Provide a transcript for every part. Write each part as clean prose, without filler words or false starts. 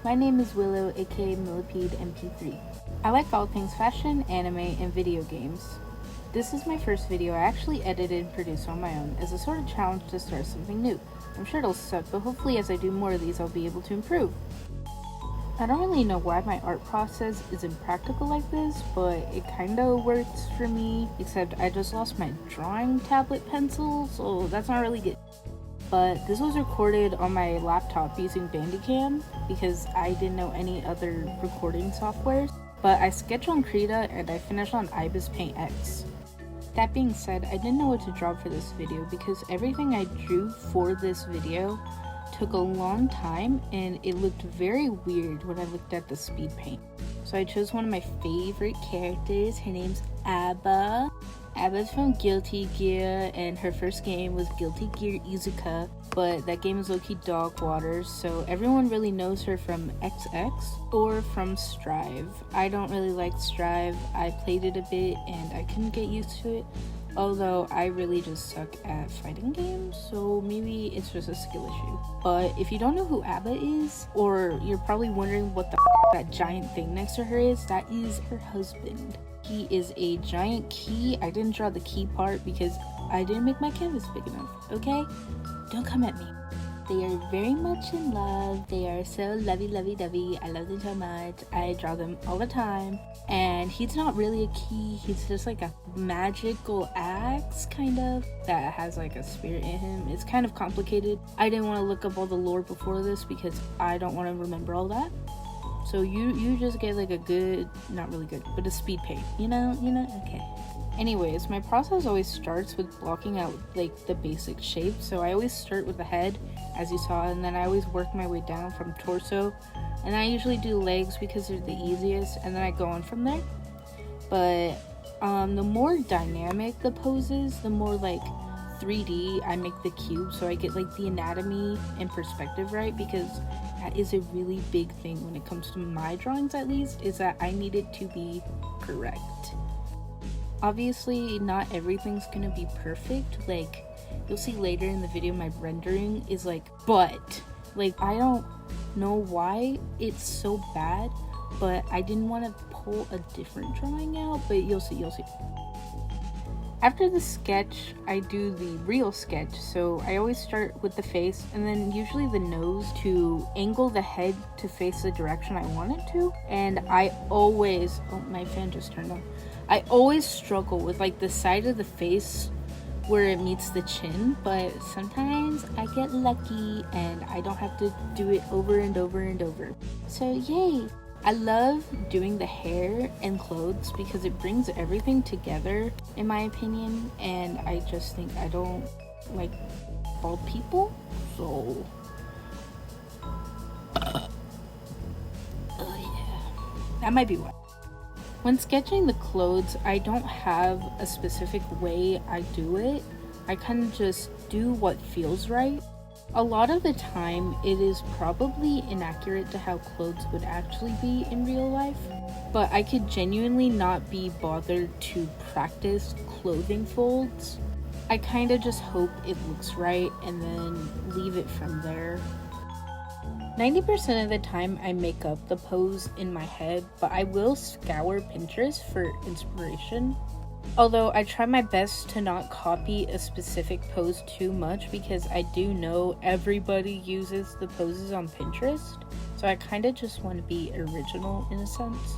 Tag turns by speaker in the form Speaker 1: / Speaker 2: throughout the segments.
Speaker 1: My name is Willow, aka Millipede MP3. I like all things fashion, anime, and video games. This is my first video I actually edited and produced on my own as a sort of challenge to start something new. I'm sure it'll suck, but hopefully as I do more of these I'll be able to improve. I don't really know why my art process isn't practical like this, but it kinda works for me, except I just lost my drawing tablet pencil, so that's not really good. But this was recorded on my laptop using Bandicam because I didn't know any other recording softwares. But I sketched on Krita and I finished on Ibis Paint X. That being said, I didn't know what to draw for this video because everything I drew for this video took a long time and it looked very weird when I looked at the speed paint. So I chose one of my favorite characters. Her name's Abba. Abba's from Guilty Gear and her first game was Guilty Gear Izuka, but that game is low-key dog water, so everyone really knows her from XX or from Strive. I don't really like Strive. I played it a bit and I couldn't get used to it, although I really just suck at fighting games, so maybe it's just a skill issue. But if you don't know who Abba is, or you're probably wondering what the that giant thing next to her is, that is her husband. He is a giant key. I didn't draw the key part because I didn't make my canvas big enough, okay? Don't come at me. They are very much in love. They are so lovey-dovey. I love them so much. I draw them all the time. And he's not really a key. He's just like a magical axe, kind of, that has like a spirit in him. It's kind of complicated. I didn't want to look up all the lore before this because I don't want to remember all that. So you just get like a good, not really good, but a speed paint, you know, okay. Anyways, my process always starts with blocking out like the basic shape. So I always start with the head, as you saw, and then I always work my way down from torso. And I usually do legs because they're the easiest, and then I go on from there. But the more dynamic the poses, the more like 3D I make the cube, so I get like the anatomy and perspective right, because that is a really big thing when it comes to my drawings, at least, is that I need it to be correct. Obviously not everything's gonna be perfect. Like you'll see later in the video, my rendering is like, but like I don't know why it's so bad, but I didn't want to pull a different drawing out, but you'll see. After the sketch, I do the real sketch, so I always start with the face and then usually the nose to angle the head to face the direction I want it to. And I always, oh, my fan just turned on. I always struggle with like the side of the face where it meets the chin, but sometimes I get lucky and I don't have to do it over and over and over. So yay! I love doing the hair and clothes because it brings everything together, in my opinion, and I just think I don't like bald people, so oh yeah, that might be why. When sketching the clothes, I don't have a specific way I do it. I kind of just do what feels right. A lot of the time, it is probably inaccurate to how clothes would actually be in real life, but I could genuinely not be bothered to practice clothing folds. I kind of just hope it looks right and then leave it from there. 90% of the time I make up the pose in my head, but I will scour Pinterest for inspiration. Although I try my best to not copy a specific pose too much because I do know everybody uses the poses on Pinterest, so I kind of just want to be original in a sense.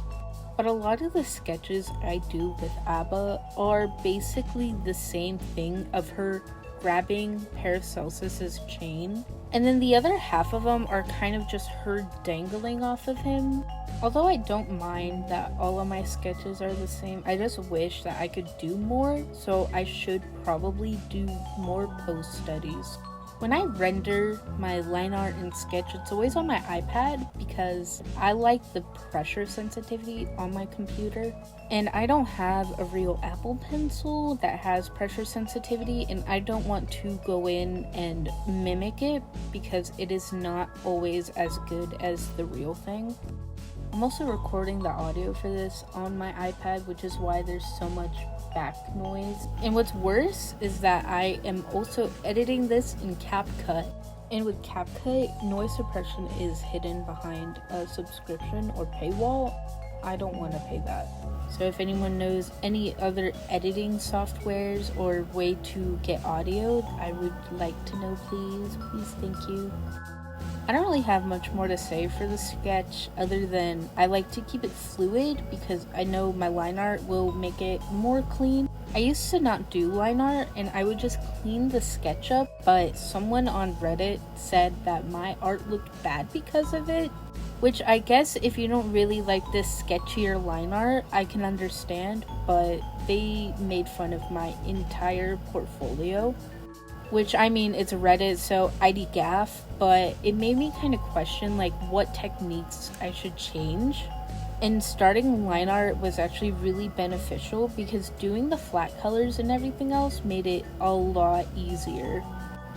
Speaker 1: But a lot of the sketches I do with Abba are basically the same thing of her grabbing Paracelsus's chain, and then the other half of them are kind of just her dangling off of him. Although I don't mind that all of my sketches are the same, I just wish that I could do more, so I should probably do more pose studies. When I render my line art and sketch, it's always on my iPad because I like the pressure sensitivity on my computer. And I don't have a real Apple Pencil that has pressure sensitivity, and I don't want to go in and mimic it because it is not always as good as the real thing. I'm also recording the audio for this on my iPad, which is why there's so much back noise. And what's worse is that I am also editing this in CapCut, And with CapCut, noise suppression is hidden behind a subscription or paywall. I don't want to pay that. So if anyone knows any other editing softwares or way to get audio, I would like to know, please. Please, thank you. I don't really have much more to say for the sketch other than I like to keep it fluid because I know my line art will make it more clean. I used to not do line art and I would just clean the sketch up, but someone on Reddit said that my art looked bad because of it. Which I guess if you don't really like this sketchier line art, I can understand, but they made fun of my entire portfolio. Which, I mean, it's Reddit, so I'd gaff, but it made me kind of question, like, what techniques I should change. And starting line art was actually really beneficial because doing the flat colors and everything else made it a lot easier.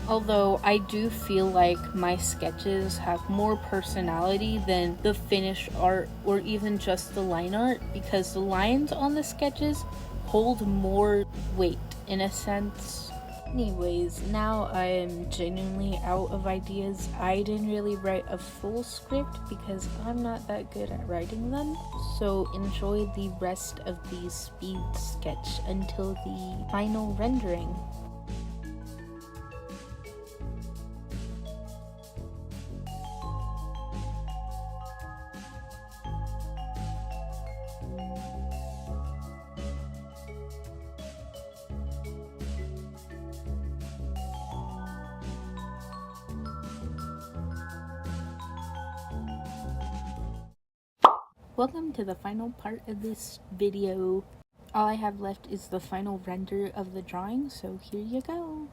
Speaker 1: Although I do feel like my sketches have more personality than the finished art or even just the line art because the lines on the sketches hold more weight in a sense. Anyways, now I am genuinely out of ideas. I didn't really write a full script because I'm not that good at writing them. So enjoy the rest of the speed sketch until the final rendering. Welcome to the final part of this video. All I have left is the final render of the drawing, so here you go.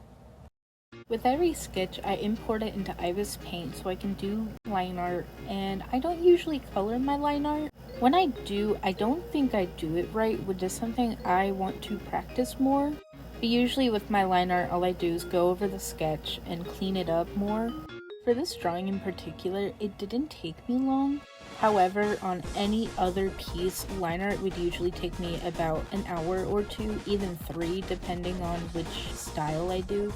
Speaker 1: With every sketch, I import it into Ibis Paint so I can do line art, and I don't usually color my line art. When I do, I don't think I do it right, which is something I want to practice more. But usually with my line art, all I do is go over the sketch and clean it up more. For this drawing in particular, it didn't take me long. However, on any other piece, line art would usually take me about an hour or two, even 3, depending on which style I do.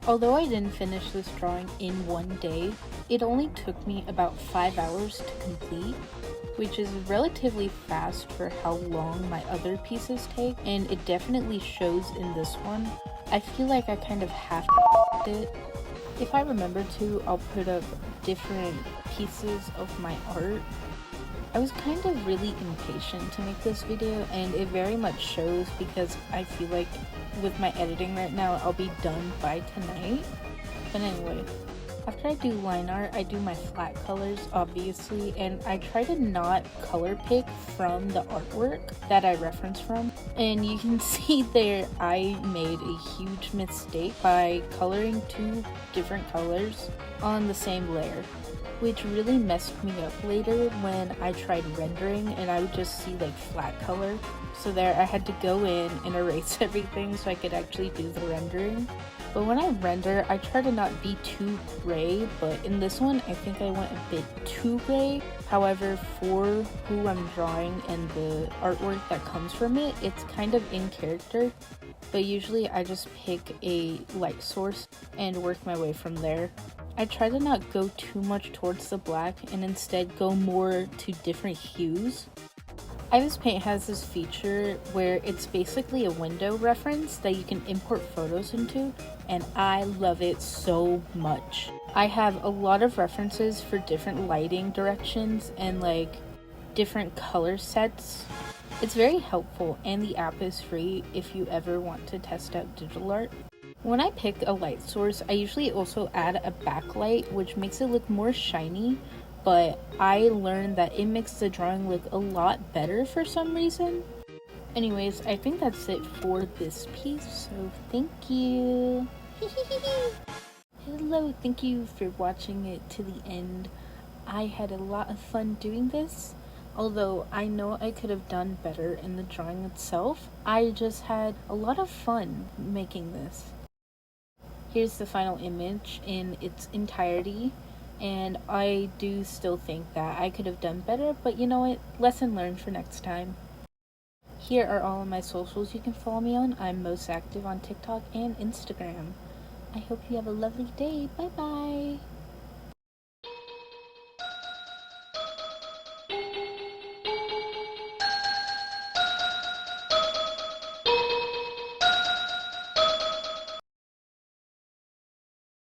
Speaker 1: Although I didn't finish this drawing in one day, it only took me about 5 hours to complete, which is relatively fast for how long my other pieces take, and it definitely shows in this one. I feel like I kind of half-assed it. If I remember to, I'll put up different pieces of my art. I was kind of really impatient to make this video, and it very much shows because I feel like with my editing right now, I'll be done by tonight. But anyway, after I do line art, I do my flat colors, obviously, and I try to not color pick from the artwork that I reference from. And you can see there I made a huge mistake by coloring 2 different colors on the same layer, which really messed me up later when I tried rendering and I would just see like flat color. So there I had to go in and erase everything so I could actually do the rendering. But when I render, I try to not be too gray, but in this one, I think I went a bit too gray. However, for who I'm drawing and the artwork that comes from it, it's kind of in character. But usually I just pick a light source and work my way from there. I try to not go too much towards the black and instead go more to different hues. Ibis Paint has this feature where it's basically a window reference that you can import photos into, and I love it so much. I have a lot of references for different lighting directions and like different color sets. It's very helpful, and the app is free if you ever want to test out digital art. When I pick a light source, I usually also add a backlight, which makes it look more shiny, but I learned that it makes the drawing look a lot better for some reason. Anyways, I think that's it for this piece, so thank you. Hello, thank you for watching it to the end. I had a lot of fun doing this. Although I know I could have done better in the drawing itself, I just had a lot of fun making this. Here's the final image in its entirety, and I do still think that I could have done better, but you know what? Lesson learned for next time. Here are all of my socials you can follow me on. I'm most active on TikTok and Instagram. I hope you have a lovely day. Bye bye.